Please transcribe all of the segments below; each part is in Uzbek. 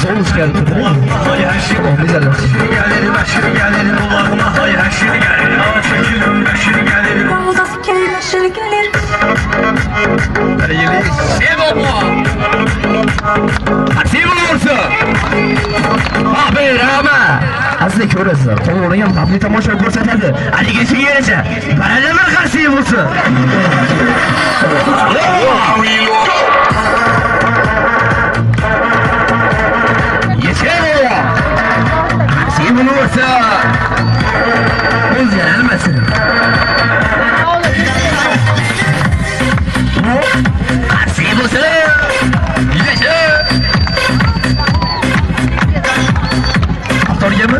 Soğuz geldi. O güzel. Nasip olursa. Abi Rama. Aslında görürsün. To'g'ri ham babli tomosha ko'rsatadi. Haligi singaracha. Barada bir qarshi bo'lsa. Yeteri. Qarshi bo'lsa. O'zgaralmasin. Qarshi bo'lsa. Yasha. Avtorgami?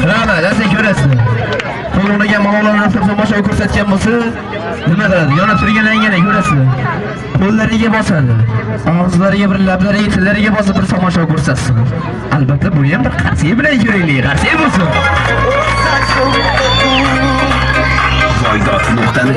Rama, sen ko'rasiz. Qo'lingizga malollarni tomosha ko'rsatgan bo'lsa, nima qiladi? Yonib turganligini ko'rasiz. Qo'llariga bosadi. Og'izlariga bir lablariga, tillariga bosib bir tomosha ko'rsatsin. Albatta bu ham bir qarshi bilan ko'raylik. Qarshi bo'lsin. Zoydot nuqtani